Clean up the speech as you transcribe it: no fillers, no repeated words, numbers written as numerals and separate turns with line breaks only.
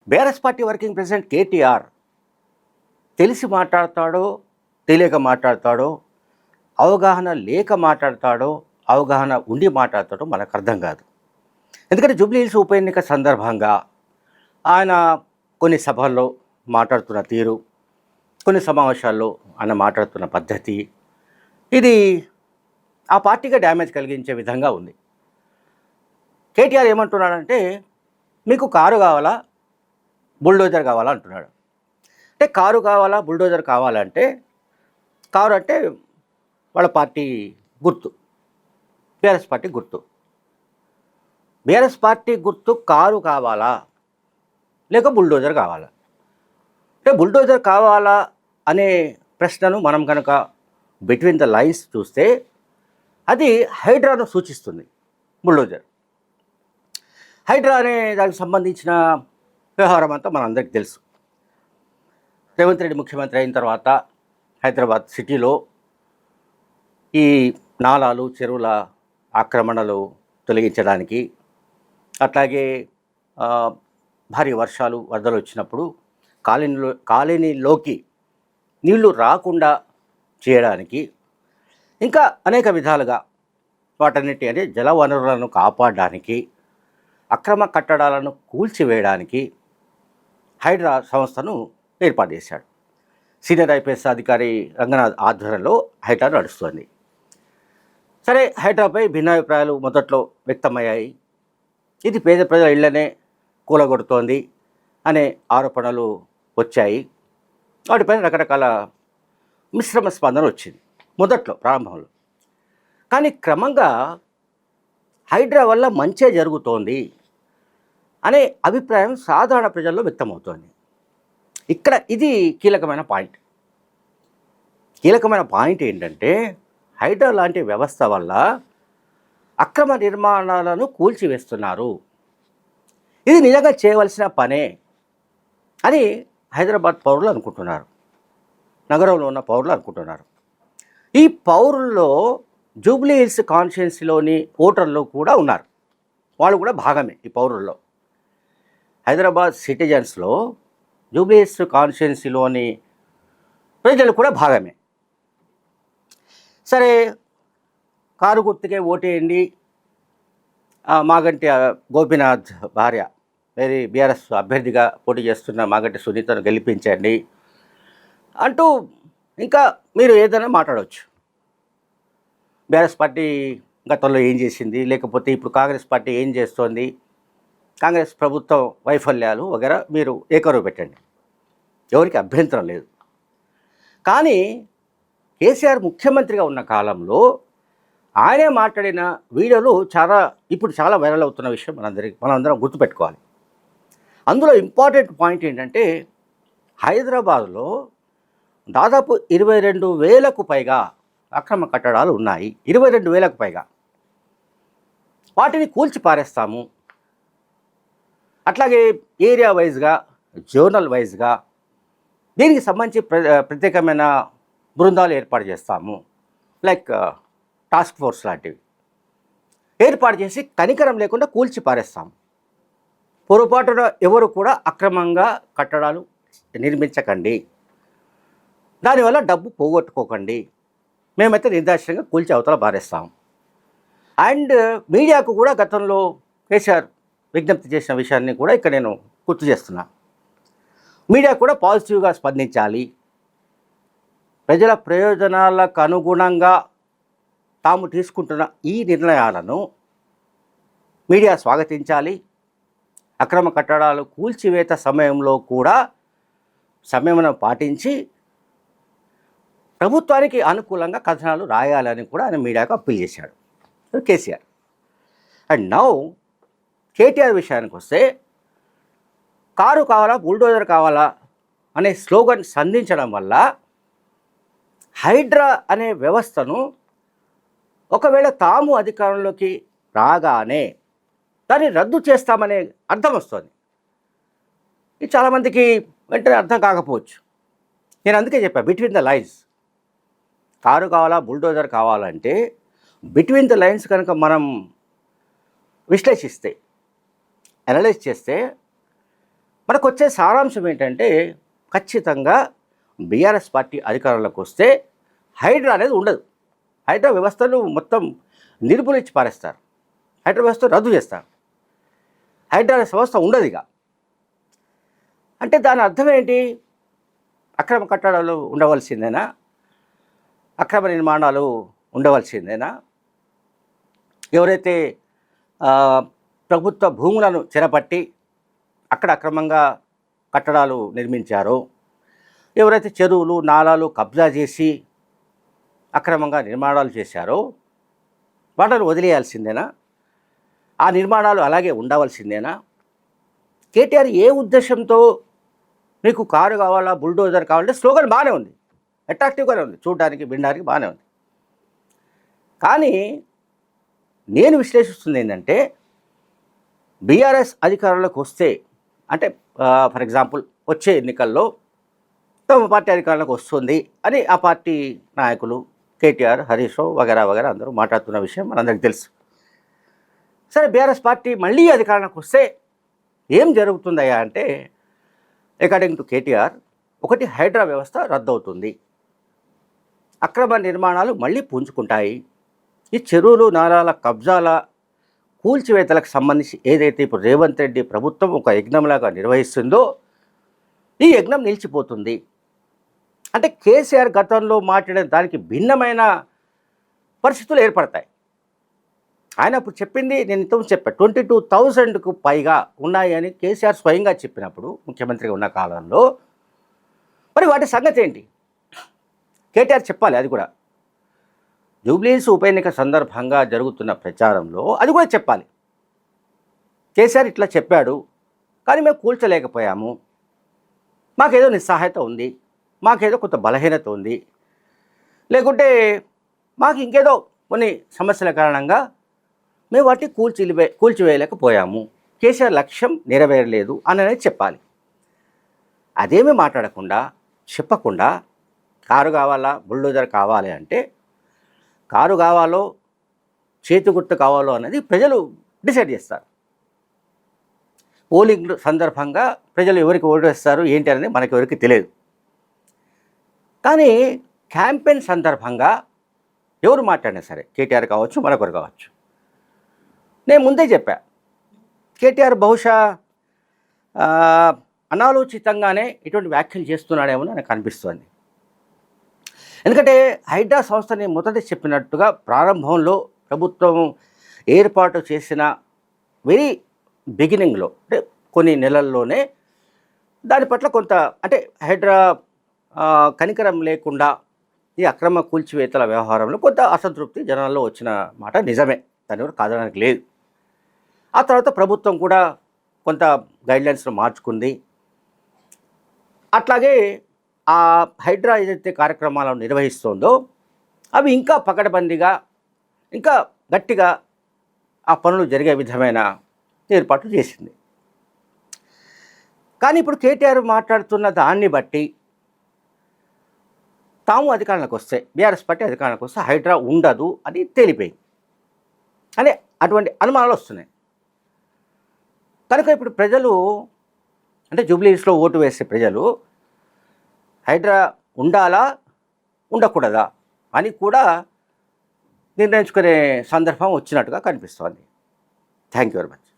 BRS party working president KTR తెలిసి మాట్లాడతాడో తెలియక మాట్లాడతాడో, అవగాహన లేక మాట్లాడతాడో, అవగాహన ఉండి మాట్లాడతాడో మనకు అర్థం కాదు. ఎందుకంటే జూబ్లీహిల్స్ ఉప ఎన్నిక సందర్భంగా ఆయన కొన్ని సభల్లో మాట్లాడుతున్న తీరు, కొన్ని సమావేశాల్లో ఆయన మాట్లాడుతున్న పద్ధతి, ఇది ఆ పార్టీగా డ్యామేజ్ కలిగించే విధంగా ఉంది. కేటీఆర్ ఏమంటున్నాడంటే, మీకు కారు కావాలా, బుల్డోజర్ కావాలా అంటున్నాడు. అంటే కారు కావాలా, బుల్డోజర్ కావాలంటే, కారు అంటే వాళ్ళ పార్టీ గుర్తు, బీఆర్ఎస్ పార్టీ గుర్తు. బీఆర్ఎస్ పార్టీ గుర్తు కారు కావాలా లేక బుల్డోజర్ కావాలా? అంటే బుల్డోజర్ కావాలా అనే ప్రశ్నను మనం కనుక బిట్వీన్ ద లైన్స్ చూస్తే అది హైడ్రాను సూచిస్తుంది. బుల్డోజర్, హైడ్రా అనే దానికి సంబంధించిన వ్యవహారం అంతా మనందరికీ తెలుసు. రేవంత్ రెడ్డి ముఖ్యమంత్రి అయిన తర్వాత హైదరాబాద్ సిటీలో ఈ నాలాలు, చెరువుల ఆక్రమణలు తొలగించడానికి, అట్లాగే భారీ వర్షాలు, వరదలు వచ్చినప్పుడు కాలనీలోకి నీళ్లు రాకుండా చేయడానికి, ఇంకా అనేక విధాలుగా వాటన్నిటి అంటే జల వనరులను కాపాడడానికి, అక్రమ కట్టడాలను కూల్చివేయడానికి హైడ్రా సంస్థను ఏర్పాటు చేశాడు. సీనియర్ ఐపీఎస్ అధికారి రంగనాథ్ ఆధ్వర్యంలో హైడ్రా నడుస్తుంది. సరే, హైడ్రాపై భిన్నాభిప్రాయాలు మొదట్లో వ్యక్తమయ్యాయి. ఇది పేద ప్రజల ఇళ్లనే కూలగొడుతోంది అనే ఆరోపణలు వచ్చాయి. వాటిపైన రకరకాల మిశ్రమ స్పందన వచ్చింది మొదట్లో, ప్రారంభంలో. కానీ క్రమంగా హైడ్రా వల్ల మంచే జరుగుతోంది అనే అభిప్రాయం సాధారణ ప్రజల్లో వ్యక్తమవుతోంది. ఇక్కడ ఇది కీలకమైన పాయింట్. కీలకమైన పాయింట్ ఏంటంటే, హైడ్రా లాంటి వ్యవస్థ వల్ల అక్రమ నిర్మాణాలను కూల్చివేస్తున్నారు. ఇది నిజంగా చేయవలసిన పనే అని హైదరాబాద్ పౌరులు అనుకుంటున్నారు, నగరంలో ఉన్న పౌరులు అనుకుంటున్నారు. ఈ పౌరుల్లో జూబ్లీహిల్స్ కాన్స్టిట్యుయెన్సీలోని ఓటర్లు కూడా ఉన్నారు. వాళ్ళు కూడా భాగమే ఈ పౌరుల్లో. హైదరాబాద్ సిటిజన్స్లో జూబ్లీహిల్స్ కాన్స్టిట్యుయెన్సీలోని ప్రజలు కూడా భాగమే. సరే, కారు గుర్తుకే ఓటేయండి, మాగంటి గోపీనాథ్ భార్య వేరే బీఆర్ఎస్ అభ్యర్థిగా పోటీ చేస్తున్న మాగంటి సునీతను గెలిపించండి అంటూ ఇంకా మీరు ఏదైనా మాట్లాడవచ్చు. బీఆర్ఎస్ పార్టీ గతంలో ఏం చేసింది, లేకపోతే ఇప్పుడు కాంగ్రెస్ పార్టీ ఏం చేస్తోంది, కాంగ్రెస్ ప్రభుత్వం వైఫల్యాలు వగైరా మీరు ఏకరువు పెట్టండి, ఎవరికి అభ్యంతరం లేదు. కానీ కేసీఆర్ ముఖ్యమంత్రిగా ఉన్న కాలంలో ఆయనే మాట్లాడిన వీడియోలు ఇప్పుడు చాలా వైరల్ అవుతున్న విషయం మనందరం గుర్తుపెట్టుకోవాలి. అందులో ఇంపార్టెంట్ పాయింట్ ఏంటంటే, హైదరాబాద్లో దాదాపు 22,000కు పైగా అక్రమ కట్టడాలు ఉన్నాయి. 22,000కు పైగా. వాటిని కూల్చి పారేస్తాము, అట్లాగే ఏరియా వైజ్గా, జోనల్ వైజ్గా దీనికి సంబంధించి ప్రత్యేకమైన బృందాలు ఏర్పాటు చేస్తాము, లైక్ టాస్క్ ఫోర్స్ లాంటివి ఏర్పాటు చేసి కనికరం లేకుండా కూల్చి పారేస్తాము. పొరపాటున ఎవరు కూడా అక్రమంగా కట్టడాలు నిర్మించకండి, దానివల్ల డబ్బు పోగొట్టుకోకండి, మేమైతే నిర్దాక్షిణ్యంగా కూల్చి అవతల పారేస్తాం. అండ్ మీడియాకు కూడా గతంలో కేసీఆర్ విజ్ఞప్తి చేసిన విషయాన్ని కూడా ఇక్కడ నేను గుర్తు చేస్తున్నా. మీడియా కూడా పాజిటివ్గా స్పందించాలి, ప్రజల ప్రయోజనాలకు అనుగుణంగా తాము తీసుకుంటున్న ఈ నిర్ణయాలను మీడియా స్వాగతించాలి. అక్రమ కట్టడాలు కూల్చివేత సమయంలో కూడా సంయమనం పాటించి ప్రభుత్వానికి అనుకూలంగా కథనాలు రాయాలని కూడా ఆయన మీడియాకు అప్పీల్ చేశాడు కేసీఆర్. అండ్ నౌ కేటీఆర్ విషయానికి వస్తే, కారు కావాలా, బుల్డోజర్ కావాలా అనే స్లోగన్ సంధించడం వల్ల హైడ్రా అనే వ్యవస్థను ఒకవేళ తాము అధికారంలోకి రాగానే దాన్ని రద్దు చేస్తామనే అర్థం వస్తుంది. ఇది చాలామందికి వెంటనే అర్థం కాకపోవచ్చు. నేను అందుకే చెప్పాను, బిట్వీన్ ద లైన్స్. కారు కావాలా, బుల్డోజర్ కావాలంటే బిట్వీన్ ద లైన్స్ కనుక మనం విశ్లేషిస్తే, అనలైజ్ చేస్తే మనకు వచ్చే సారాంశం ఏంటంటే ఖచ్చితంగా బీఆర్ఎస్ పార్టీ అధికారంలోకి వస్తే హైడ్రా అనేది ఉండదు. హైడ్రా వ్యవస్థను మొత్తం నిర్మూలించి పారేస్తారు. హైడ్రా వ్యవస్థ రద్దు చేస్తారు. హైడ్రా వ్యవస్థ ఉండదు ఇక. అంటే దాని అర్థం ఏంటి? అక్రమ కట్టడాలు ఉండవలసిందేనా? అక్రమ నిర్మాణాలు ఉండవలసిందేనా? ఎవరైతే ప్రభుత్వ భూములను చెరపట్టి అక్కడ అక్రమంగా కట్టడాలు నిర్మించారో, ఎవరైతే చెరువులు నాలాలు కబ్జా చేసి అక్రమంగా నిర్మాణాలు చేశారో వాటిని వదిలేయాల్సిందేనా? ఆ నిర్మాణాలు అలాగే ఉండవలసిందేనా? కేటీఆర్ ఏ ఉద్దేశంతో మీకు కారు కావాలా, బుల్డోజర్ కావాలంటే స్లోగన్ బాగానే ఉంది, అట్రాక్టివ్గానే ఉంది, చూడడానికి వినడానికి బాగానే ఉంది. కానీ నేను విశ్లేషిస్తుంది ఏంటంటే బీఆర్ఎస్ అధికారంలోకి వస్తే, అంటే ఫర్ ఎగ్జాంపుల్ వచ్చే ఎన్నికల్లో తమ పార్టీ అధికారంలోకి వస్తుంది అని ఆ పార్టీ నాయకులు కేటీఆర్, హరీష్ రావు వగేరా వగేరా అందరూ మాట్లాడుతున్న విషయం మనందరికీ తెలుసు. సరే, బీఆర్ఎస్ పార్టీ మళ్ళీ అధికారంలోకి వస్తే ఏం జరుగుతుందయ్యా అంటే, అకార్డింగ్ టు కేటీఆర్, ఒకటి హైడ్రా వ్యవస్థ రద్దవుతుంది, అక్రమ నిర్మాణాలు మళ్ళీ పుంజుకుంటాయి, ఈ చెరువులు నాలాల కబ్జాల కూల్చివేతలకు సంబంధించి ఏదైతే ఇప్పుడు రేవంత్ రెడ్డి ప్రభుత్వం ఒక యజ్ఞంలాగా నిర్వహిస్తుందో ఈ యజ్ఞం నిలిచిపోతుంది. అంటే కేసీఆర్ గతంలో మాట్లాడిన దానికి భిన్నమైన పరిస్థితులు ఏర్పడతాయి. ఆయన అప్పుడు చెప్పింది, నేను ఇంతకుముందు చెప్పాను, 22,000కు పైగా ఉన్నాయి అని కేసీఆర్ స్వయంగా చెప్పినప్పుడు ముఖ్యమంత్రిగా ఉన్న కాలంలో, మరి వాటి సంగతి ఏంటి? కేటీఆర్ చెప్పాలి. అది కూడా జూబ్లీహిల్స్ ఉప ఎన్నిక సందర్భంగా జరుగుతున్న ప్రచారంలో అది కూడా చెప్పాలి. కేసీఆర్ ఇట్లా చెప్పాడు, కానీ మేము కూల్చలేకపోయాము, మాకేదో నిస్సహాయత ఉంది, మాకేదో కొంత బలహీనత ఉంది, లేకుంటే మాకు ఇంకేదో కొన్ని సమస్యల కారణంగా మేము వాటిని కూల్చివేయలేకపోయాము, కేసీఆర్ లక్ష్యం నెరవేరలేదు అనేది చెప్పాలి. అదేమీ మాట్లాడకుండా, చెప్పకుండా కారు కావాలా, బుల్డోజర్ కావాలి అంటే, కారు కావాలో చేతి గుర్తు కావాలో అనేది ప్రజలు డిసైడ్ చేస్తారు. పోలింగ్ సందర్భంగా ప్రజలు ఎవరికి ఓటు వేస్తారు ఏంటి అనేది మనకి ఎవరికి తెలియదు. కానీ క్యాంపెయిన్ సందర్భంగా ఎవరు మాట్లాడినా సరే, కేటీఆర్ కావచ్చు, మరొకరు కావచ్చు, నేను ముందే చెప్పా, కేటీఆర్ బహుశా అనాలోచితంగానే ఇటువంటి వ్యాఖ్యలు చేస్తున్నాడేమో నాకు అనిపిస్తుంది. ఎందుకంటే హైడ్రా సంస్థని మొదట చెప్పినట్టుగా ప్రారంభంలో ప్రభుత్వం ఏర్పాటు చేసిన వెరీ బిగినింగ్లో, అంటే కొన్ని నెలల్లోనే దాని పట్ల కొంత, అంటే హైడ్రా కనికరం లేకుండా ఈ అక్రమ కూల్చివేతల వ్యవహారంలో కొంత అసంతృప్తి జనాల్లో వచ్చిన మాట నిజమే, దాని వరకు కాదనడానికి లేదు. ఆ తర్వాత ప్రభుత్వం కూడా కొంత గైడ్లైన్స్ను మార్చుకుంది. అట్లాగే ఆ హైడ్రా ఏదైతే కార్యక్రమాలను నిర్వహిస్తుందో అవి ఇంకా పకడ్బందీగా, ఇంకా గట్టిగా ఆ పనులు జరిగే విధమైన ఏర్పాట్లు చేసింది. కానీ ఇప్పుడు కేటీఆర్ మాట్లాడుతున్న దాన్ని బట్టి తాము అధికారంలోకి వస్తే, బీఆర్ఎస్ పార్టీ అధికారంలోకి వస్తే హైడ్రా ఉండదు అని తేలిపోయింది అని అటువంటి అనుమానాలు వస్తున్నాయి. కనుక ఇప్పుడు ప్రజలు, అంటే జూబ్లీహిల్స్లో ఓటు వేసే ప్రజలు హైడ్రా ఉండాలా ఉండకూడదా అని కూడా నిర్ణయించుకునే సందర్భం వచ్చినట్టుగా కనిపిస్తోంది. Thank you very much.